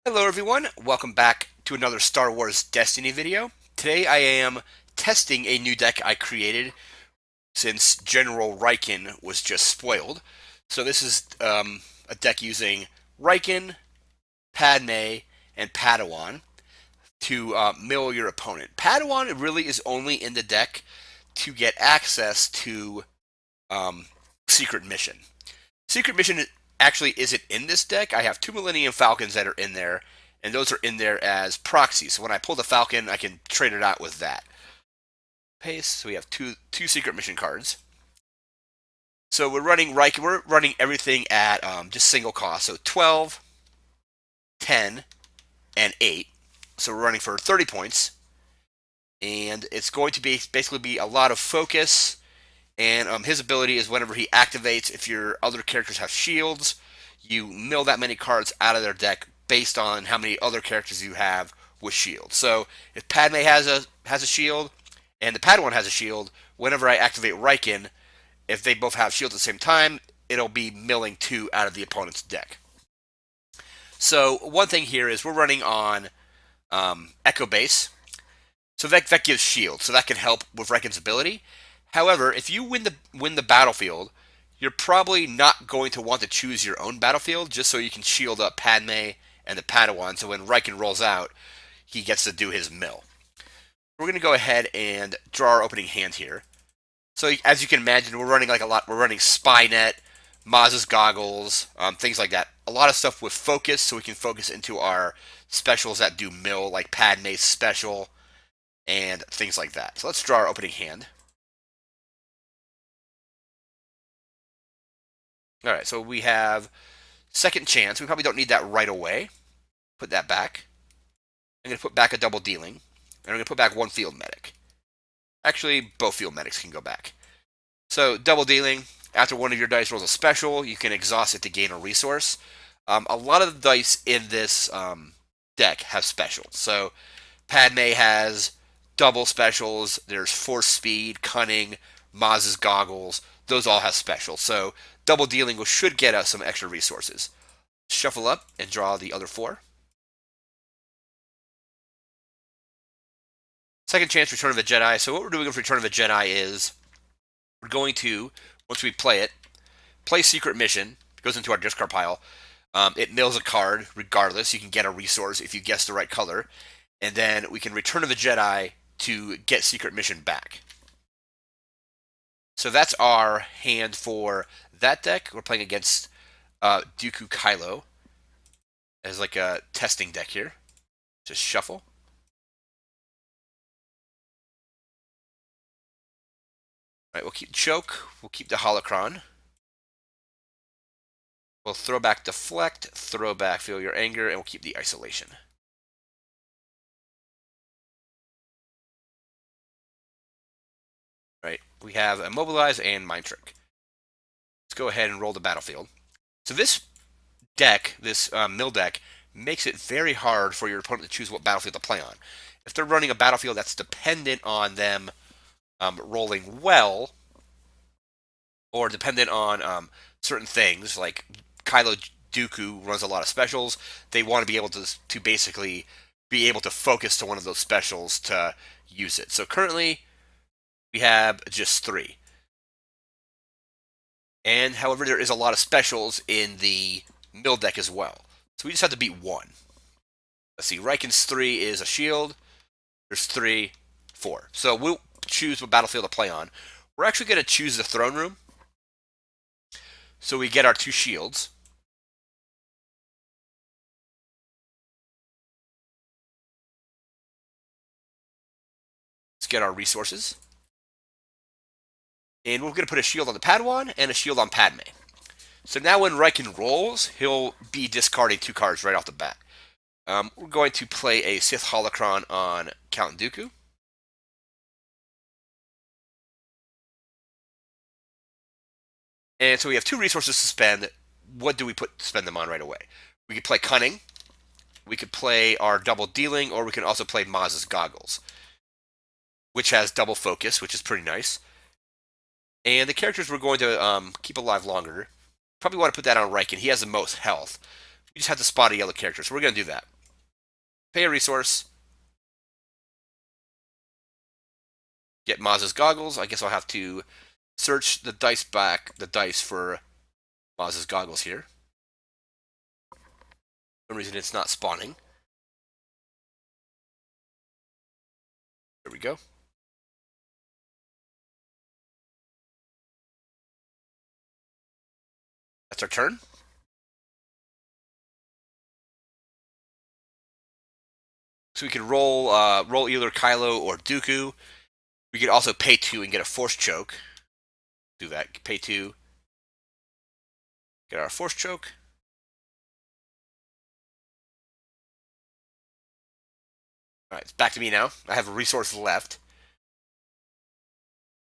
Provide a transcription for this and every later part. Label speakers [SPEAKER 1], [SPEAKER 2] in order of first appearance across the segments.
[SPEAKER 1] Hello everyone, welcome back to another Star Wars Destiny video. Today I am testing a new deck I created since General Rieekan was just spoiled. So this is a deck using Rieekan, Padme, and Padawan to mill your opponent. Padawan really is only in the deck to get access to Secret Mission. Secret Mission actually isn't in this deck. I have two Millennium Falcons that are in there, and those are in there as proxies. So when I pull the Falcon, I can trade it out with that. Paste. So we have two Secret Mission cards. So we're running everything at just single cost. So 12, 10, and 8. So we're running for 30 points. And it's going to be basically be a lot of focus. And his ability is whenever he activates, if your other characters have shields, you mill that many cards out of their deck based on how many other characters you have with shields. So if Padme has a shield and the Padawan has a shield, whenever I activate Rieekan, if they both have shields at the same time, it'll be milling two out of the opponent's deck. So one thing here is we're running on Echo Base, so that gives shield, so that can help with Rieekan's ability. However, if you win the battlefield, you're probably not going to want to choose your own battlefield just so you can shield up Padme and the Padawan. So when Rieekan rolls out, he gets to do his mill. We're going to go ahead and draw our opening hand here. So as you can imagine, we're running like a lot. We're running Spynet, Maz's goggles, things like that. A lot of stuff with focus, so we can focus into our specials that do mill, like Padme's special and things like that. So let's draw our opening hand. All right, so we have second chance. We probably don't need that right away. Put that back. I'm going to put back a double dealing. And I'm going to put back one field medic. Actually, both field medics can go back. So double dealing. After one of your dice rolls a special, you can exhaust it to gain a resource. A lot of the dice in this deck have specials. So Padme has double specials. There's force speed, cunning, Maz's goggles. Those all have specials. So double dealing should get us some extra resources. Shuffle up and draw the other four. Second chance, Return of the Jedi. So what we're doing with Return of the Jedi is we're going to, once we play it, play Secret Mission. It goes into our discard pile. It mills a card regardless. You can get a resource if you guess the right color. And then we can Return of the Jedi to get Secret Mission back. So that's our hand for that deck. We're playing against Dooku Kylo as like a testing deck here. Just shuffle. All right, we'll keep Choke. We'll keep the Holocron. We'll throw back Deflect, throw back Feel Your Anger, and we'll keep the Isolation. All right, we have Immobilize and Mind Trick. Let's go ahead and roll the battlefield. So this deck, this mill deck, makes it very hard for your opponent to choose what battlefield to play on. If they're running a battlefield that's dependent on them rolling well, or dependent on certain things, like Kylo Dooku runs a lot of specials, they want to be able to basically be able to focus to one of those specials to use it. So currently, we have just 3. And however, there is a lot of specials in the mill deck as well. So we just have to beat 1. Let's see, Rieekan's 3 is a shield. There's 3, 4. So we'll choose what battlefield to play on. We're actually going to choose the throne room. So we get our 2 shields. Let's get our resources. And we're going to put a shield on the Padawan and a shield on Padme. So now when Rieekan rolls, he'll be discarding 2 cards right off the bat. We're going to play a Sith Holocron on Count Dooku. And so we have 2 resources to spend. What do we spend them on right away? We could play Cunning. We could play our double dealing, or we can also play Maz's goggles, which has double focus, which is pretty nice. And the characters we're going to keep alive longer. Probably want to put that on Rieekan. He has the most health. We just have to spot a yellow character, so we're going to do that. Pay a resource. Get Maz's goggles. I guess I'll have to search the dice for Maz's goggles here. For some reason it's not spawning. There we go. That's our turn. So we could roll either Kylo or Dooku. We could also pay 2 and get a force choke. Do that. Pay 2. Get our force choke. Alright, it's back to me now. I have a resource left.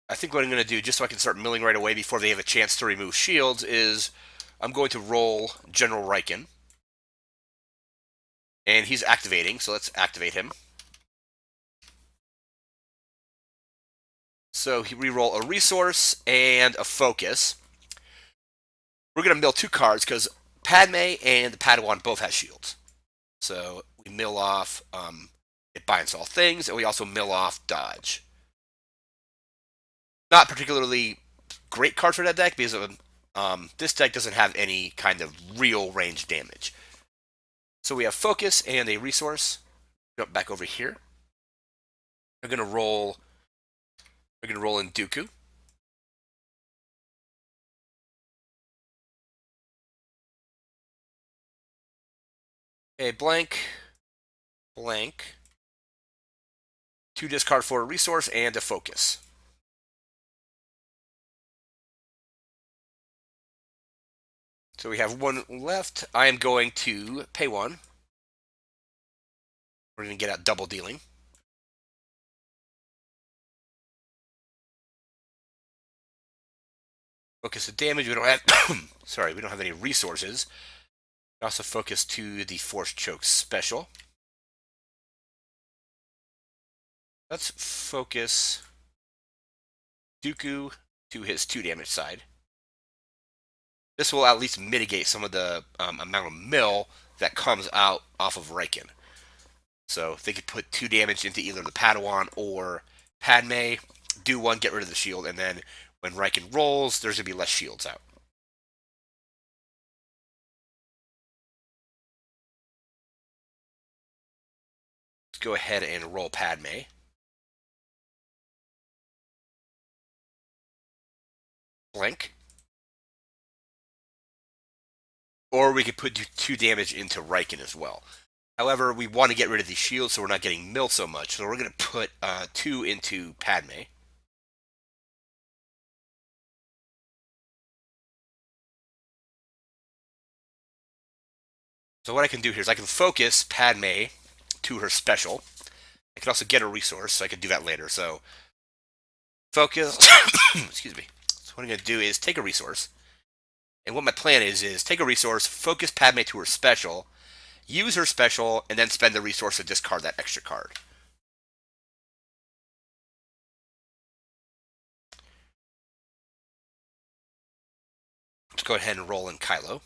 [SPEAKER 1] I think what I'm going to do, just so I can start milling right away before they have a chance to remove shields, is I'm going to roll General Rieekan. And he's activating, so let's activate him. So we roll a resource and a focus. We're going to mill 2 cards because Padme and the Padawan both have shields. So we mill off It Binds All Things, and we also mill off Dodge. Not particularly great card for that deck because this deck doesn't have any kind of real range damage. So we have focus and a resource. Jump back over here. We're gonna roll in Dooku. A blank. 2 discard for a resource and a focus. So we have 1 left. I am going to pay 1. We're going to get out double dealing. Focus the damage. We don't have sorry, we don't have any resources. We also focus to the Force Choke special. Let's focus Dooku to his 2 damage side. This will at least mitigate some of the amount of mill that comes out off of Rieekan. So if they could put 2 damage into either the Padawan or Padme, do 1, get rid of the shield, and then when Rieekan rolls, there's going to be less shields out. Let's go ahead and roll Padme. Blank. Or we could put 2 damage into Rieekan as well. However, we want to get rid of these shields so we're not getting milled so much. So we're going to put 2 into Padme. So what I can do here is I can focus Padme to her special. I can also get a resource, so I can do that later. So focus, excuse me. So what I'm going to do is take a resource. And what my plan is take a resource, focus Padme to her special, use her special, and then spend the resource to discard that extra card. Let's go ahead and roll in Kylo.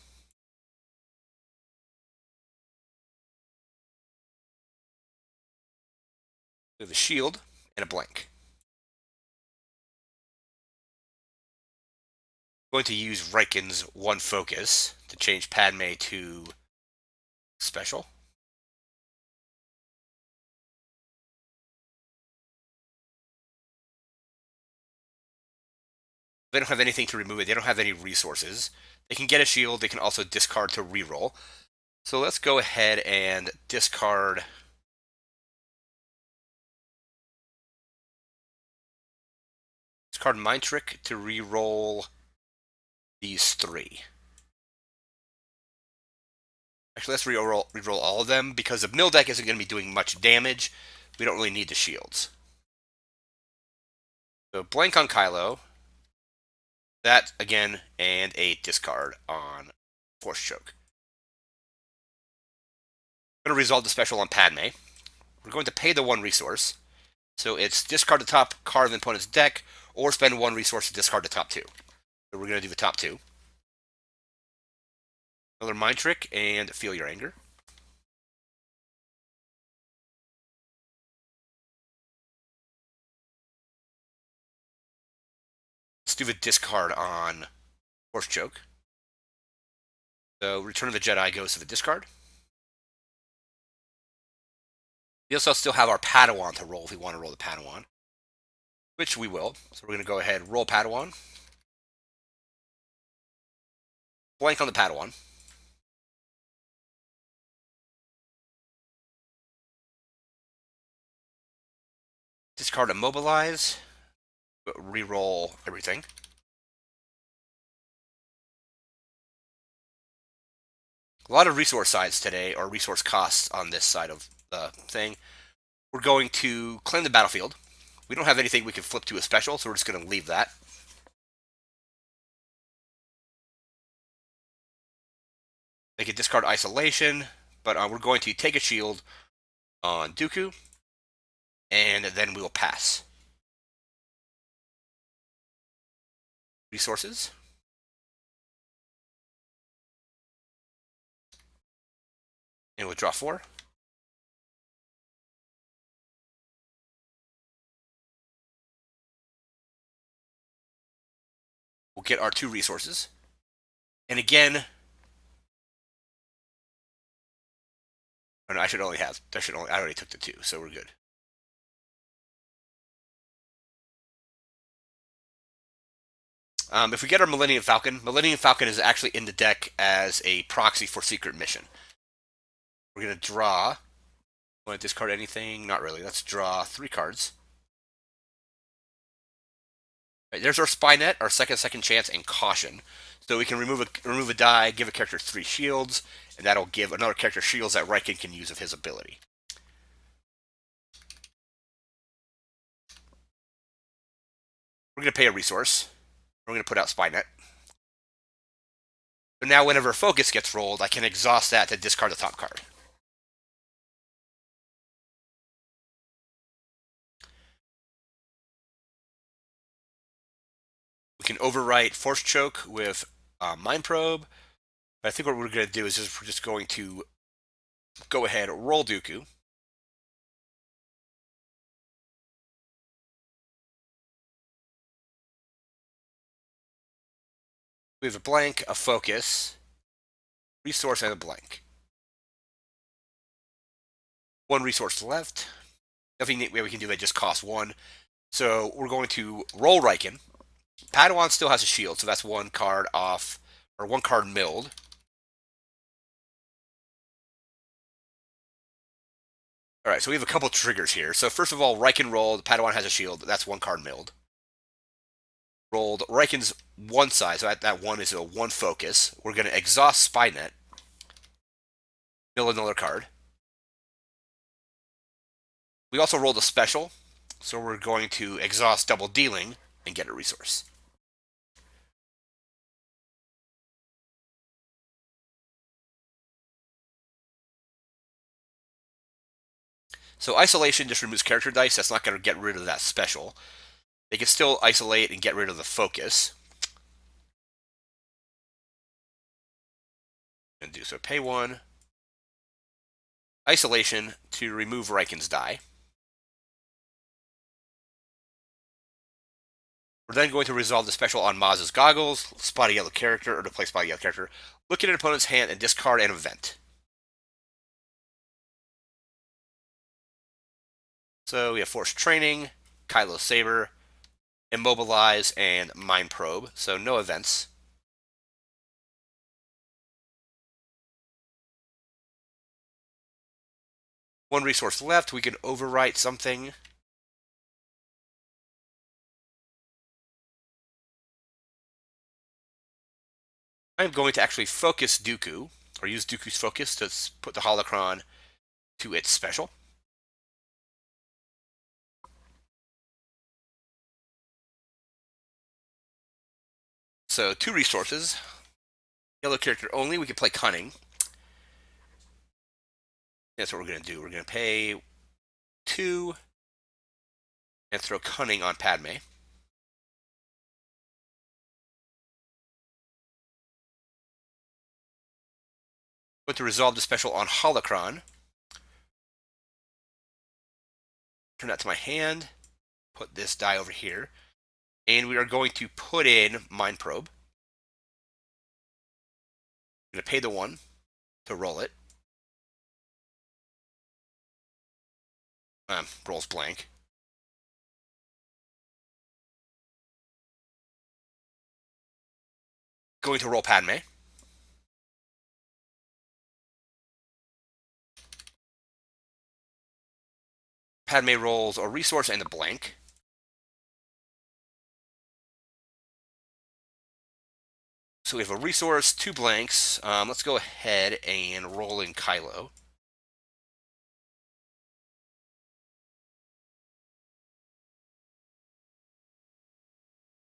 [SPEAKER 1] We have a shield and a blank. I'm going to use Rieekan's 1 focus to change Padme to special. They don't have anything to remove it. They don't have any resources. They can get a shield. They can also discard to reroll. So let's go ahead and discard. Discard Mind Trick to reroll these 3. Actually, let's reroll all of them because the mill deck isn't going to be doing much damage. We don't really need the shields. So blank on Kylo. That again, and a discard on Force Choke. I'm going to resolve the special on Padme. We're going to pay the 1 resource. So it's discard the top card of the opponent's deck, or spend 1 resource to discard the top 2. So we're going to do the top 2. Another Mind Trick, and Feel Your Anger. Let's do the discard on Force Choke. So Return of the Jedi goes to the discard. We also still have our Padawan to roll if we want to roll the Padawan, which we will. So we're going to go ahead and roll Padawan. Blank on the Padawan. Discard Immobilize. Reroll everything. A lot of resource sides today, or resource costs on this side of the thing. We're going to claim the battlefield. We don't have anything we can flip to a special, so we're just going to leave that. They can discard Isolation, but we're going to take a shield on Dooku, and then we will pass. Resources. And we'll draw 4. We'll get our 2 resources. And again, oh no, I already took the 2, so we're good. If we get our Millennium Falcon is actually in the deck as a proxy for Secret Mission. We're going to draw. Want to discard anything? Not really. Let's draw 3 cards. Right, there's our Spy-Net, our second chance, and Caution. So we can remove a die, give a character 3 shields, and that'll give another character shields that Rieekan can use of his ability. We're going to pay a resource. We're going to put out Spy-Net. So now whenever Focus gets rolled, I can exhaust that to discard the top card. We can overwrite Force Choke with Mind Probe. But I think what we're going to do is we're just going to go ahead and roll Dooku. We have a blank, a focus, resource, and a blank. 1 resource left. Nothing we can do that just costs 1. So we're going to roll Rieekan. Padawan still has a shield, so that's 1 card off, or 1 card milled. Alright, so we have a couple triggers here. So first of all, Rieekan rolled, Padawan has a shield, that's 1 card milled. Rolled Rieekan's 1 side, so that 1 is a 1 focus. We're going to exhaust Spy-Net. Mill another card. We also rolled a special, so we're going to exhaust Double Dealing and get a resource. So Isolation just removes character dice. That's not going to get rid of that special. They can still isolate and get rid of the focus. And do so. Pay 1. Isolation to remove Rieekan's die. We're then going to resolve the special on Maz's goggles, spot a yellow character, or to play spot a yellow character. Look at an opponent's hand and discard an event. So we have Force Training, Kylo Saber, Immobilize, and Mind Probe. So no events. One resource left. We can overwrite something. I'm going to actually focus Dooku, or use Dooku's focus to put the holocron to its special. So 2 resources. Yellow character only. We can play Cunning. That's what we're going to do. We're going to pay 2 and throw Cunning on Padme. Going to resolve the special on Holocron. Turn that to my hand. Put this die over here. And we are going to put in Mind Probe. I'm going to pay the 1 to roll it. Rolls blank. Going to roll Padme. Padme rolls a resource and a blank. So we have a resource, 2 blanks. Let's go ahead and roll in Kylo.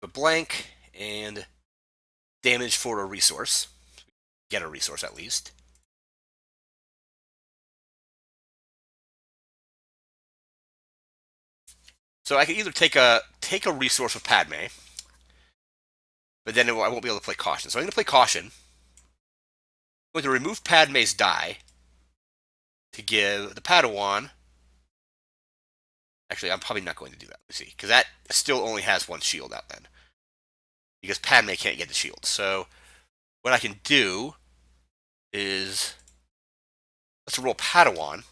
[SPEAKER 1] A blank and damage for a resource. Get a resource at least. So I can either take a resource with Padme, but then I won't be able to play Caution. So I'm going to play Caution. I'm going to remove Padme's die to give the Padawan. Actually, I'm probably not going to do that. Let's see, because that still only has 1 shield out then. Because Padme can't get the shield. So what I can do is let's roll Padawan.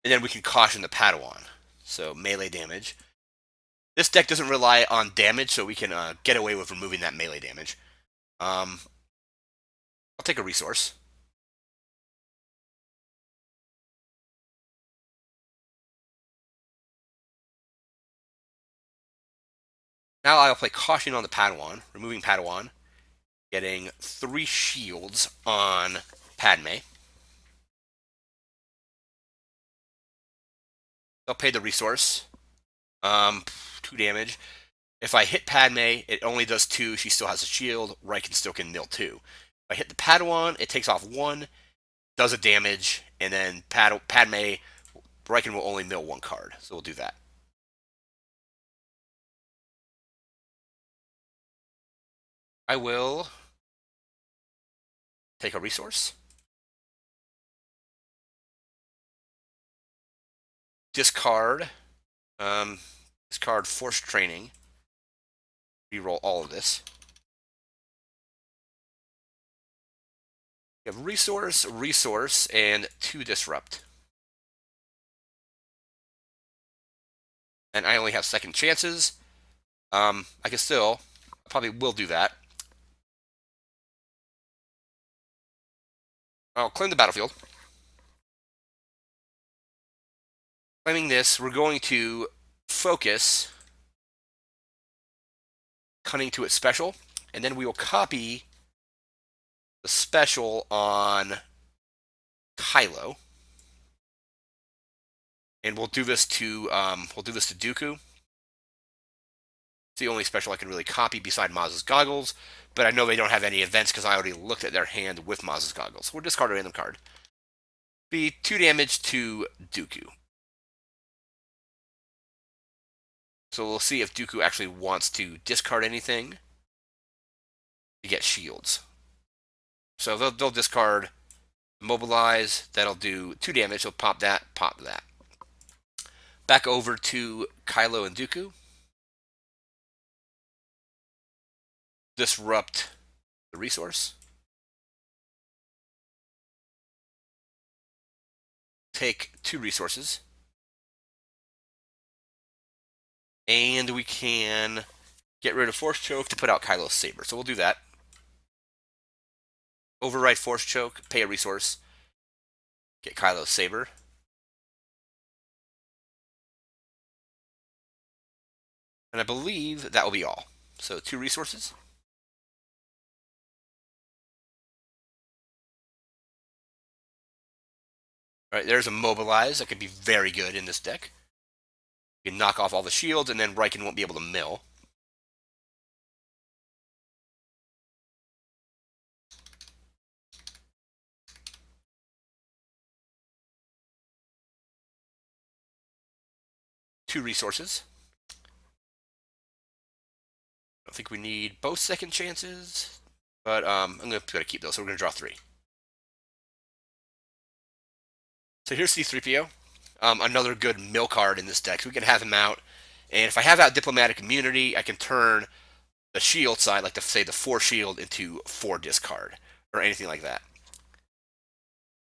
[SPEAKER 1] And then we can Caution the Padawan. So melee damage. This deck doesn't rely on damage, so we can get away with removing that melee damage. I'll take a resource. Now I'll play Caution on the Padawan, removing Padawan, getting 3 shields on Padme. I'll pay the resource. 2 damage. If I hit Padme, it only does 2. She still has a shield. Rieekan still can mill 2. If I hit the Padawan, it takes off 1, does a damage, and then Padme, Rieekan will only mill 1 card. So we'll do that. I will take a resource. Discard. Discard Force Training. Reroll all of this. You have resource, and 2 disrupt. And I only have second chances. I can still, I probably will do that. I'll claim the battlefield. Claiming this, we're going to focus Cunning to its special, and then we will copy the special on Kylo, and we'll do this to Dooku. It's the only special I can really copy beside Maz's Goggles, but I know they don't have any events because I already looked at their hand with Maz's Goggles. We'll discard a random card. Be 2 damage to Dooku. So we'll see if Dooku actually wants to discard anything to get shields. So they'll discard Mobilize. That'll do 2 damage. So pop that, pop that. Back over to Kylo and Dooku. Disrupt the resource. Take 2 resources. And we can get rid of Force Choke to put out Kylo's Saber. So we'll do that. Override Force Choke, pay a resource, get Kylo's Saber. And I believe that will be all. So 2 resources. Alright, there's a Mobilize. That could be very good in this deck. You can knock off all the shields, and then Rieekan won't be able to mill. Two resources. I don't think we need both second chances, but I'm going to keep those, so we're going to draw 3. So here's C-3PO. Another good mill card in this deck. So we can have him out And if I have out diplomatic immunity, I can turn the shield side, like say the 4 shield, into 4 discard or anything like that.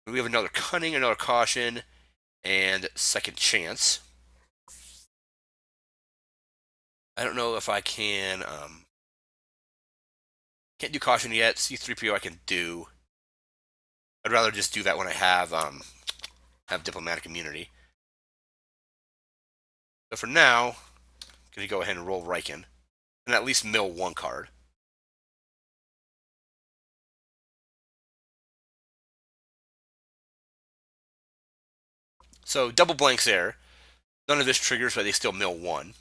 [SPEAKER 1] We have another cunning, another caution, and second chance. I don't know if I can. Can't do caution yet. C3PO I can do. I'd rather just do that when I have diplomatic immunity. So for now, I'm gonna go ahead and roll Rieekan, and at least mill 1 card. So double blanks there. None of this triggers, but they still mill 1.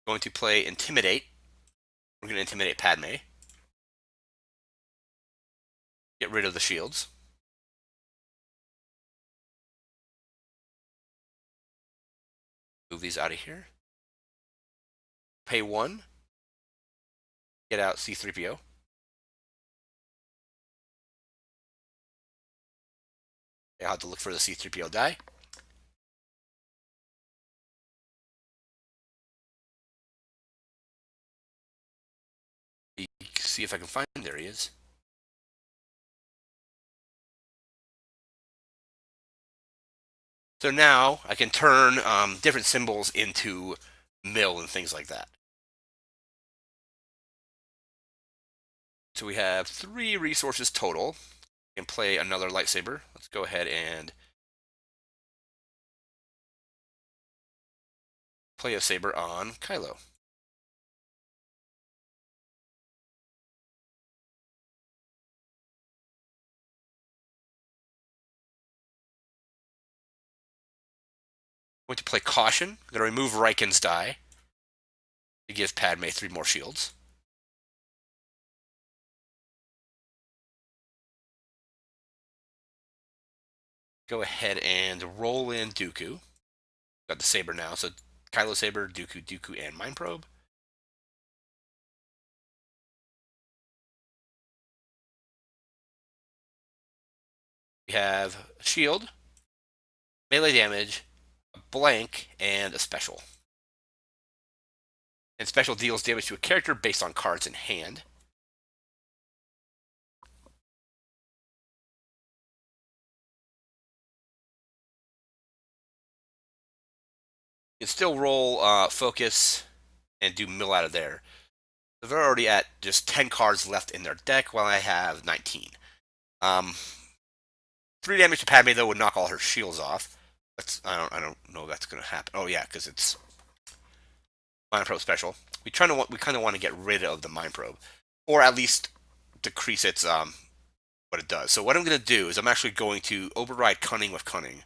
[SPEAKER 1] Going to play Intimidate. We're going to intimidate Padme. Get rid of the shields. Move these out of here. Pay 1. Get out C3PO. I'll have to look for the C3PO die. See if I can find him. There he is. So now I can turn different symbols into mill and things like that. So we have 3 resources total. We can play another lightsaber. Let's go ahead and play a saber on Kylo. I'm going to play Caution. I'm going to remove Rieekan's die to give Padme 3 more shields. Go ahead and roll in Dooku. Got the saber now, so Kylo saber, Dooku, and Mind Probe. We have a shield, melee damage, a blank, and a special. And special deals damage to a character based on cards in hand. You can still roll focus and do mill out of there. So they're already at just 10 cards left in their deck, while I have 19. 3 damage to Padme though would knock all her shields off. I don't know if that's gonna happen. Oh yeah, because it's Mind Probe special. We kind of want to get rid of the Mind Probe, or at least decrease its what it does. So what I'm gonna do is I'm actually going to override Cunning with Cunning.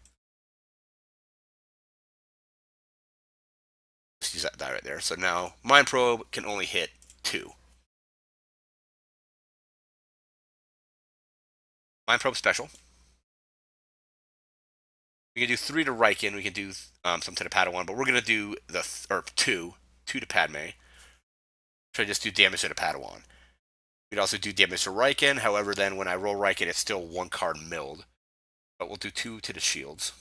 [SPEAKER 1] Let's use that die right there. So now Mind Probe can only hit 2. Mind Probe special. We can do 3 to Rieekan. We can do some to the Padawan, but we're gonna do the two to Padme. Try to just do damage to the Padawan. We'd also do damage to Rieekan. However, then when I roll Rieekan, it's still 1 card milled. But we'll do 2 to the shields.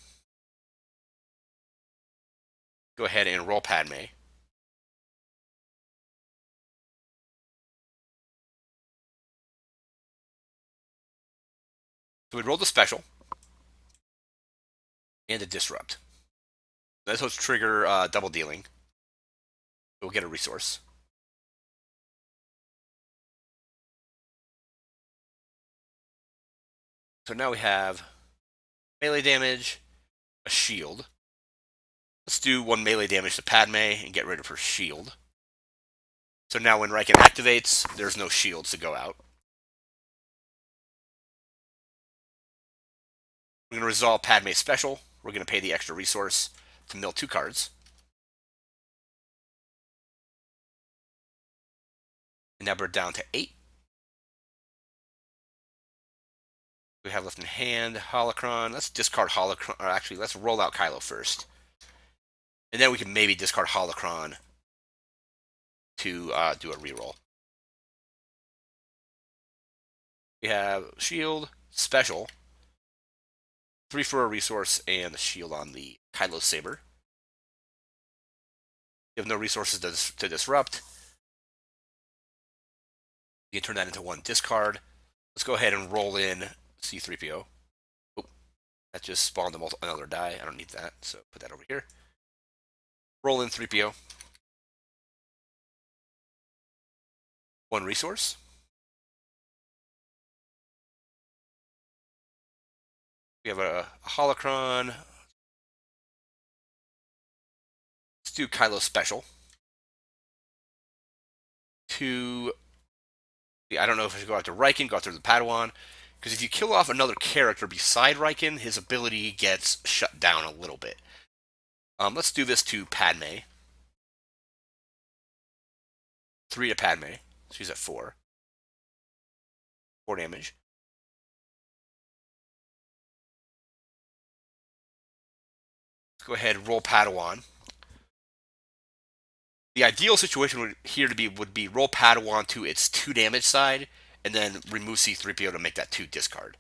[SPEAKER 1] Go ahead and roll Padme. So we roll the special and a disrupt. This will trigger double dealing. We'll get a resource. So now we have melee damage, a shield. Let's do 1 melee damage to Padme and get rid of her shield. So now when Rieekan activates, there's no shields to go out. We're going to resolve Padme's special. We're going to pay the extra resource to mill 2 cards. And now we're down to 8. We have left in hand Holocron. Let's discard Holocron. Or actually, let's roll out Kylo first. And then we can maybe discard Holocron to do a reroll. We have shield, special. 3 for a resource, and the shield on the Kylo saber. You have no resources to disrupt. You can turn that into 1 discard. Let's go ahead and roll in C-3PO. Oh, that just spawned another die. I don't need that, so put that over here. Roll in 3PO. 1 resource. We have a holocron. Let's do Kylo special. 2. I don't know if I should go after Rieekan, go after the Padawan. Because if you kill off another character beside Rieekan, his ability gets shut down a little bit. Let's do this to Padme. 3 to Padme. She's at 4. 4 damage. Let's go ahead and roll Padawan. The ideal situation would be roll Padawan to its 2 damage side, and then remove C-3PO to make that 2 discard.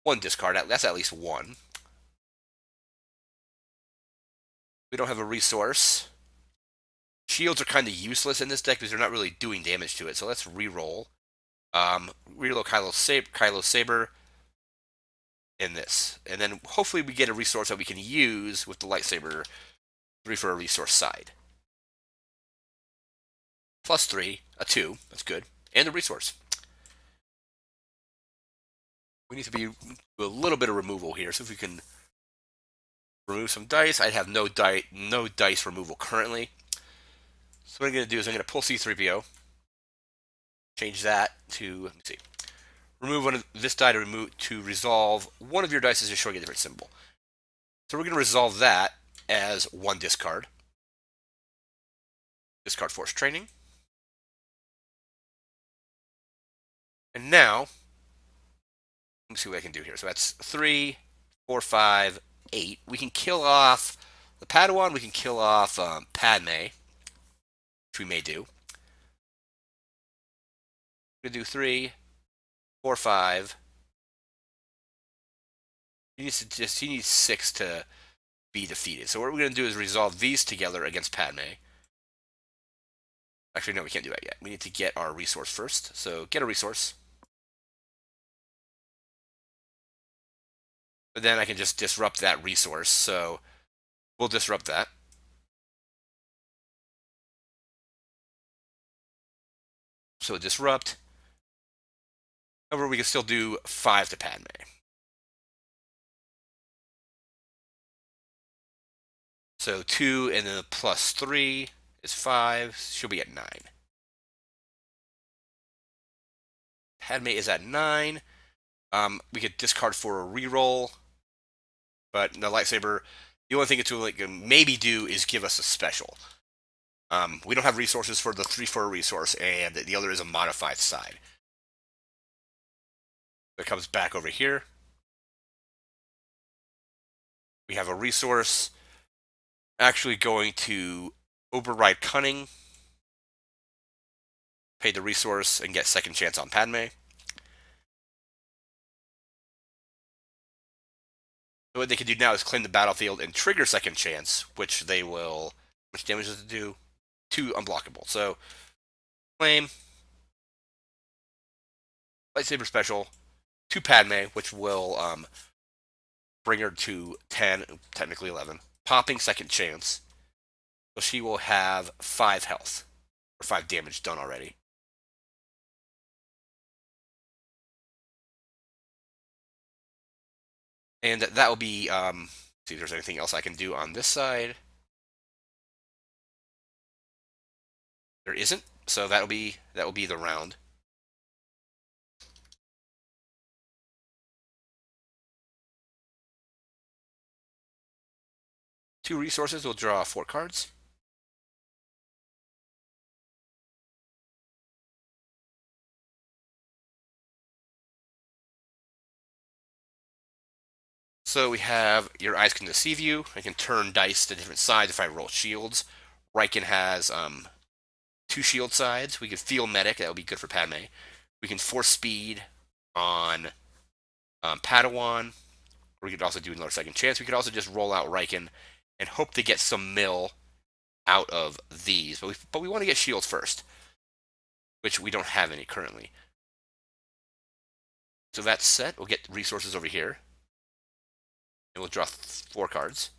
[SPEAKER 1] One discard, that's at least 1. We don't have a resource. Shields are kind of useless in this deck because they're not really doing damage to it, so let's re-roll. Reload Kylo Saber in this. And then hopefully we get a resource that we can use with the lightsaber 3 for a resource side. +3, a 2, that's good. And a resource. We need to do a little bit of removal here, so if we can remove some dice. I have no dice removal currently. So what I'm going to do is I'm going to pull C-3PO. Change that to, let me see. Remove one of this die to resolve one of your dice is showing a different symbol. So we're going to resolve that as 1 discard. Discard Force Training. And now, let me see what I can do here. So that's 3, 4, 5, 8. We can kill off the Padawan. We can kill off Padme, which we may do. We're going to do 3, 4, 5. He needs 6 to be defeated. So what we're going to do is resolve these together against Padme. Actually, no, we can't do that yet. We need to get our resource first. So get a resource. But then I can just disrupt that resource. So we'll disrupt that. So disrupt. However, we can still do 5 to Padme. So 2 and then +3 is 5. She'll be at 9. Padme is at 9. We could discard for a reroll. But the lightsaber, the only thing it's going to maybe do is give us a special. We don't have resources for the 3 for a resource, and the other is a modified side. It comes back over here. We have a resource. Actually going to override Cunning. Pay the resource and get second chance on Padme. So what they can do now is claim the battlefield and trigger second chance, which they will. Which damage does it do? 2 unblockable. So claim lightsaber special to Padme, which will bring her to 10, technically 11. Popping second chance. So she will have 5 health or 5 damage done already. And that will be, see if there's anything else I can do on this side. There isn't, so that will be the round. Two resources will draw 4 cards. So we have your eyes can deceive you. I can turn dice to different sides if I roll shields. Rieekan has 2 shield sides. We can feel medic. That would be good for Padme. We can force speed on Padawan. Or we could also do another second chance. We could also just roll out Rieekan and hope to get some mill out of these. But we want to get shields first, which we don't have any currently. So that's set. We'll get resources over here. And we'll draw 4 cards.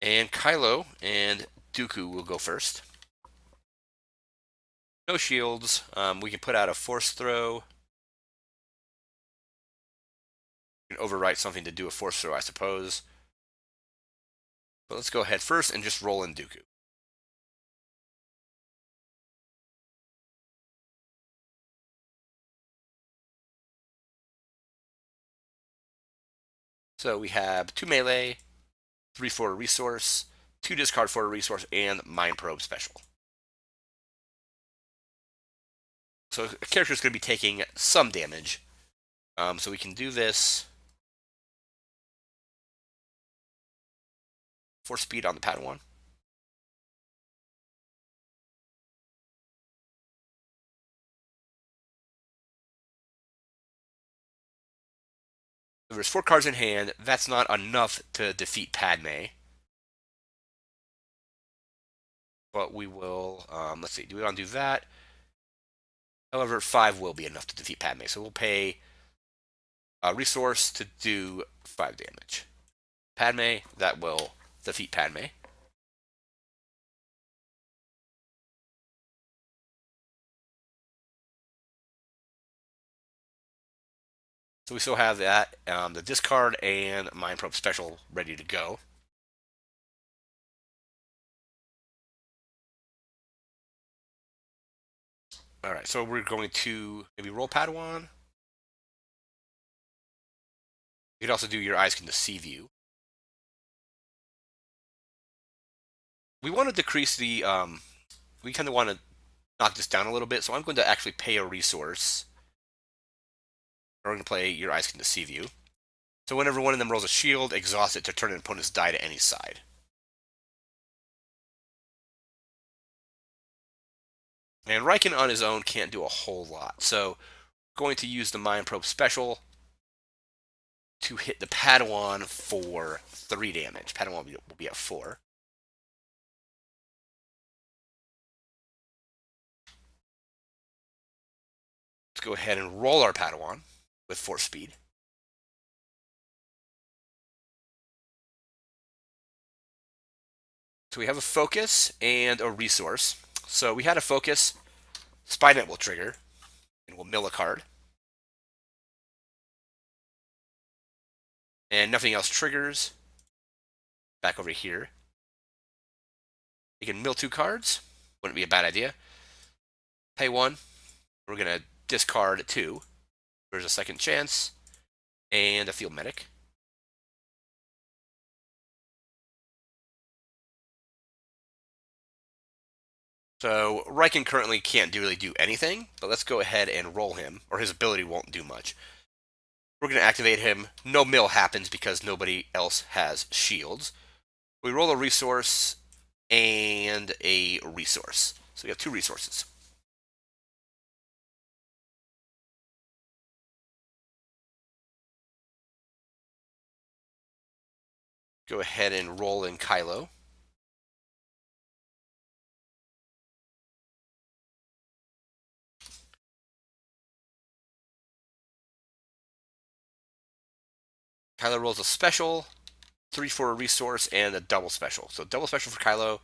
[SPEAKER 1] And Kylo and Dooku will go first. No shields. We can put out a force throw. We can overwrite something to do a force throw, I suppose. But let's go ahead first and just roll in Dooku. So we have 2 melee, 3 for a resource, 2 discard for a resource, and Mind Probe special. So a character is going to be taking some damage. So we can do this. Force speed on the Padawan. There's 4 cards in hand. That's not enough to defeat Padme. But we will, let's see, do we want to do that? However, 5 will be enough to defeat Padme. So we'll pay a resource to do 5 damage. Padme, that will defeat Padme. So we still have that, the discard and Mind Probe special ready to go. All right, so we're going to maybe roll Padawan. You could also do Your Eyes Can Deceive You. We want to decrease the, we kind of want to knock this down a little bit, so I'm going to actually pay a resource. We're going to play Your Eyes Can Deceive You. So whenever one of them rolls a shield, exhaust it to turn an opponent's die to any side. And Rieekan on his own can't do a whole lot, so going to use the Mind Probe special to hit the Padawan for 3 damage. Padawan will be at 4. Let's go ahead and roll our Padawan with force speed. So we have a focus and a resource. So we had a focus. Spynet will trigger, and we'll mill a card. And nothing else triggers. Back over here. You can mill 2 cards. Wouldn't be a bad idea. Pay 1. We're going to discard 2. There's a second chance. And a field medic. So Rieekan currently can't really do anything, but let's go ahead and roll him, or his ability won't do much. We're going to activate him. No mill happens because nobody else has shields. We roll a resource and a resource. So we have 2 resources. Go ahead and roll in Kylo. Kylo rolls a special, 3 for a resource, and a double special. So double special for Kylo,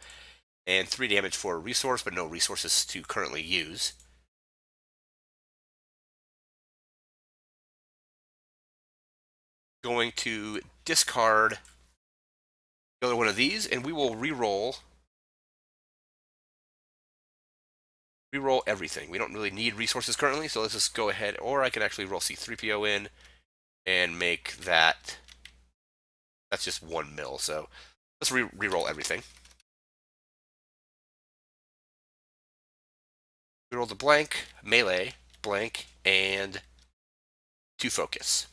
[SPEAKER 1] and 3 damage for a resource, but no resources to currently use. Going to discard another one of these, and we will re-roll everything. We don't really need resources currently, so let's just go ahead, or I can actually roll C-3PO in and make that, that's just 1 mil, so let's re-roll everything. We rolled a blank, melee, blank, and 2 focus.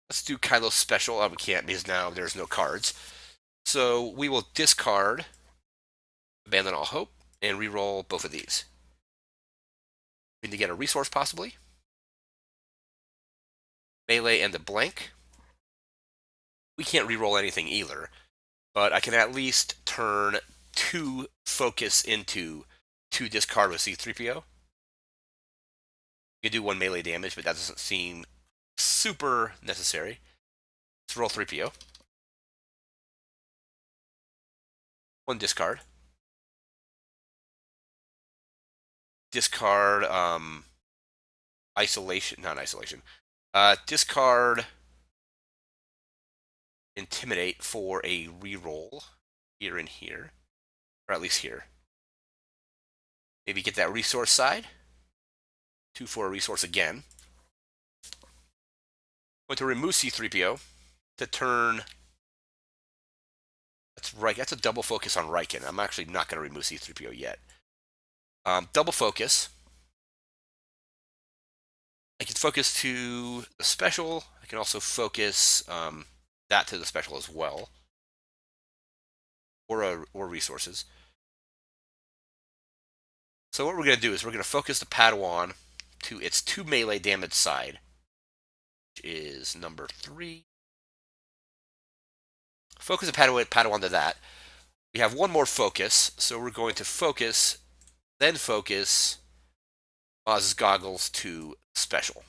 [SPEAKER 1] Let's do Kylo special. Oh, we can't because now there's no cards. So we will discard Abandon All Hope and re-roll both of these. We need to get a resource possibly. Melee and the blank. We can't re-roll anything either, but I can at least turn 2 focus into 2 discard with C3PO. You can do 1 melee damage, but that doesn't seem super necessary. Let's roll 3PO. 1 discard. Discard isolation, not isolation. Discard intimidate for a reroll here and here, or at least here. Maybe get that resource side. 2 for a resource again. Going to remove C3PO to turn. That's right. That's a double focus on Rieekan. I'm actually not going to remove C3PO yet. Double focus. I can focus to the special. I can also focus that to the special as well, or resources. So what we're going to do is we're going to focus the Padawan to its 2 melee damage side, which is number 3. Focus the Padawan to that. We have 1 more focus, so we're going to focus, then focus Maz's goggles to special.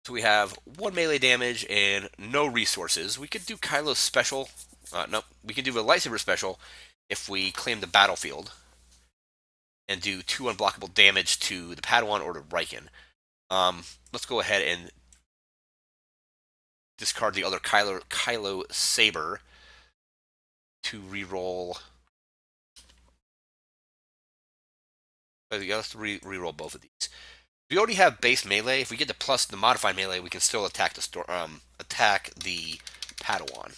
[SPEAKER 1] So we have 1 melee damage and no resources. We could do Kylo's special. No, we can do a lightsaber special if we claim the battlefield and do 2 unblockable damage to the Padawan or to Rieekan. Let's go ahead and discard the other Kylo saber to reroll. Let's reroll both of these. We already have base melee. If we get the plus the modified melee, we can still attack the Padawan.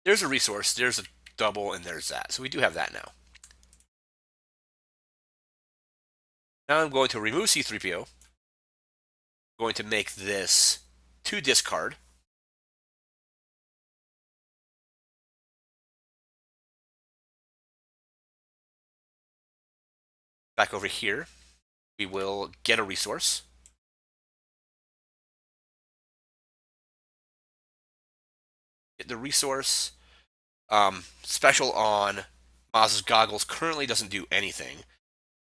[SPEAKER 1] There's a resource. There's a double, and there's that. So we do have that now. Now I'm going to remove C3PO. I'm going to make this 2 discard. Back over here, we will get a resource. Get the resource. Special on Maz's goggles currently doesn't do anything.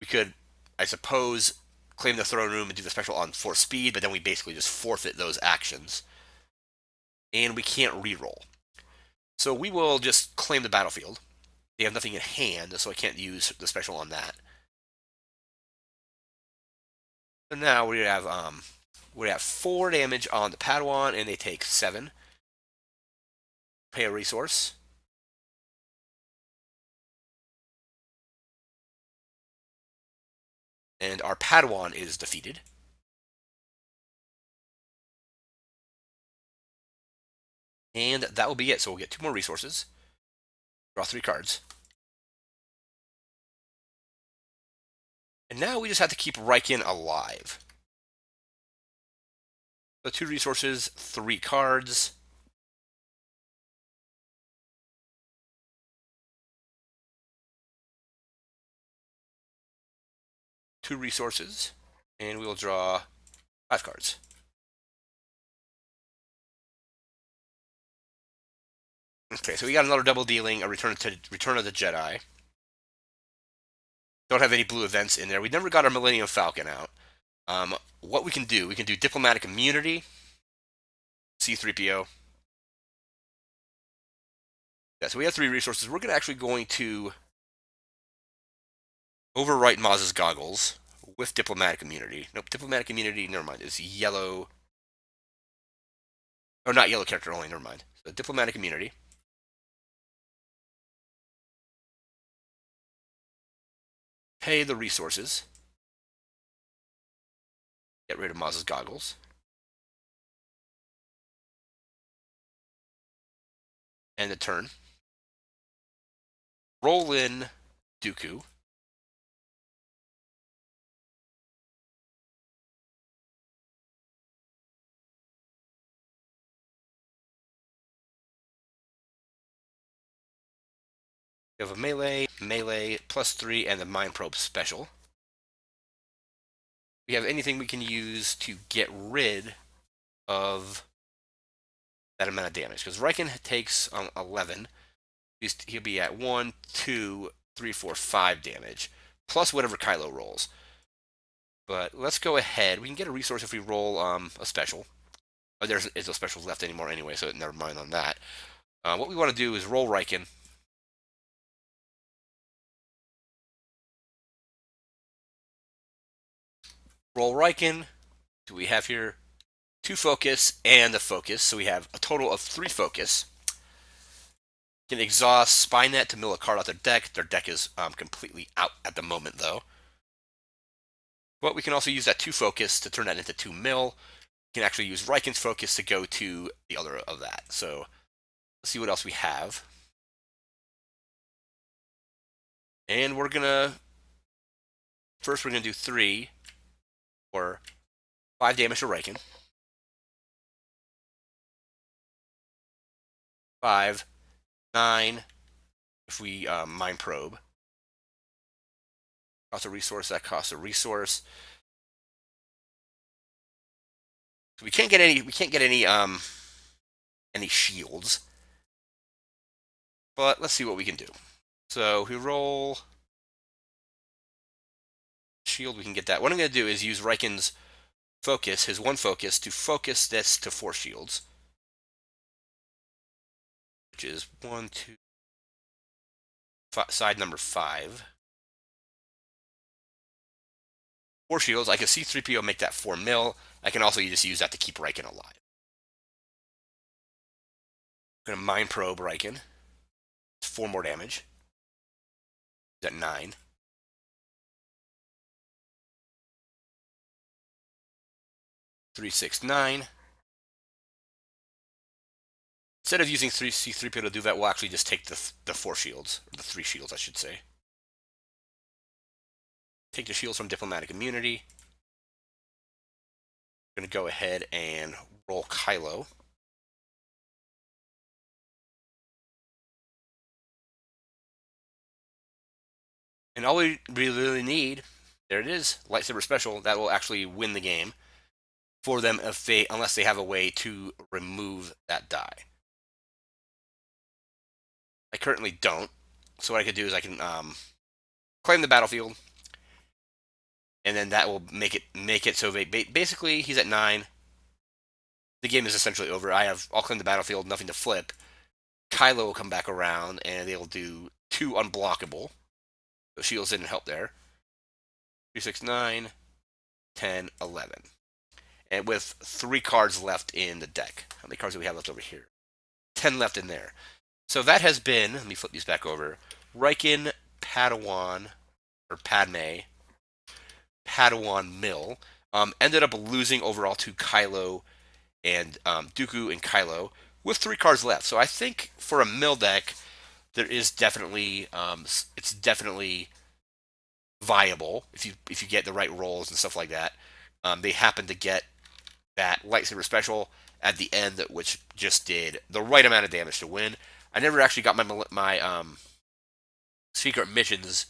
[SPEAKER 1] We could, I suppose, claim the throne room and do the special on force speed, but then we basically just forfeit those actions. And we can't reroll. So we will just claim the battlefield. They have nothing in hand, so I can't use the special on that. So now we have 4 damage on the Padawan, and they take 7. Pay a resource. And our Padawan is defeated. And that will be it. So we'll get 2 more resources. Draw 3 cards. And now we just have to keep Rieekan alive. So 2 resources, 3 cards. Two resources, and we will draw 5 cards. Okay, so we got another double dealing, a Return of the Jedi. Don't have any blue events in there. We never got our Millennium Falcon out. What we can do diplomatic immunity, C3PO. Yeah, so we have 3 resources. We're actually going to overwrite Maz's goggles with diplomatic immunity. Nope, diplomatic immunity, never mind. It's yellow. Oh, not yellow character only, never mind. So diplomatic immunity. Pay the resources. Get rid of Maz's goggles. End the turn. Roll in Dooku. We have a melee, +3, and the Mind Probe special. We have anything we can use to get rid of that amount of damage. Because Rieekan takes 11. He'll be at 1, 2, 3, 4, 5 damage, plus whatever Kylo rolls. But let's go ahead. We can get a resource if we roll a special. Oh, there's no specials left anymore anyway, so never mind on that. What we want to do is roll Rieekan. Roll Rieekan. Do we have here 2 focus and a focus? So we have a total of 3 focus. Can exhaust Spynet to mill a card out their deck. Their deck is completely out at the moment, though. But we can also use that 2 focus to turn that into 2 mill. We can actually use Rieekan's focus to go to the other of that. So let's see what else we have. And we're gonna first we're gonna do 3 or 5 damage to Rieekan. 5, 9. If we Mind Probe, costs a resource. That costs a resource. So we can't get any. We can't get any shields. But let's see what we can do. So we roll shield. We can get that. What I'm going to do is use Rieekan's focus, his 1 focus, to focus this to 4 shields, which is 1, 2, side number 5. 4 shields. I can see C-3PO make that 4 mil. I can also just use that to keep Rieekan alive. I'm going to Mind Probe Rieekan. It's 4 more damage. He's at 9. 3, 6, 9. Instead of using C-3PO to do that, we'll actually just take the 4 shields, or the 3 shields, I should say. Take the shields from Diplomatic Immunity. I'm going to go ahead and roll Kylo. And all we really need, there it is, lightsaber special, that will actually win the game for them unless they have a way to remove that die. I currently don't. So what I could do is I can claim the battlefield, and then that will make it so basically he's at 9. The game is essentially over. I'll claim the battlefield, nothing to flip. Kylo will come back around, and they'll do 2 unblockable. So shields didn't help there. 3, 6, 9, 10, 11. And with 3 cards left in the deck. How many cards do we have left over here? 10 left in there. So that has been, let me flip these back over, Rieekan, Padawan, or Padme, Padawan Mill. Ended up losing overall to Kylo and Dooku and Kylo with 3 cards left. So I think for a mill deck, there is definitely it's definitely viable if you get the right rolls and stuff like that. They happen to get that lightsaber special at the end, which just did the right amount of damage to win. I never actually got my secret missions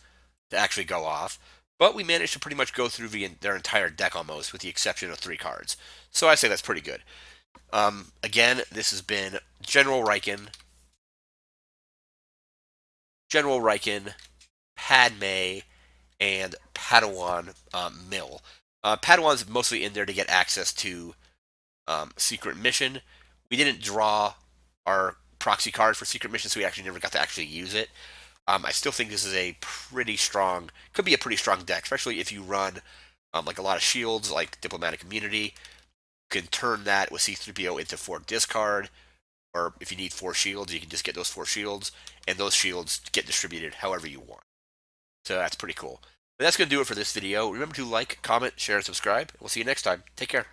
[SPEAKER 1] to actually go off, but we managed to pretty much go through their entire deck almost, with the exception of 3 cards. So I say that's pretty good. Again, this has been General Rieekan, Padme, and Padawan Mill. Padawan's mostly in there to get access to Secret Mission. We didn't draw our proxy card for Secret Mission, so we actually never got to actually use it. I still think this is a pretty strong, could be a pretty strong deck, especially if you run like a lot of shields, like Diplomatic Immunity. You can turn that with C-3PO into 4 discard, or if you need 4 shields, you can just get those 4 shields, and those shields get distributed however you want. So that's pretty cool. But that's going to do it for this video. Remember to like, comment, share, and subscribe. We'll see you next time. Take care.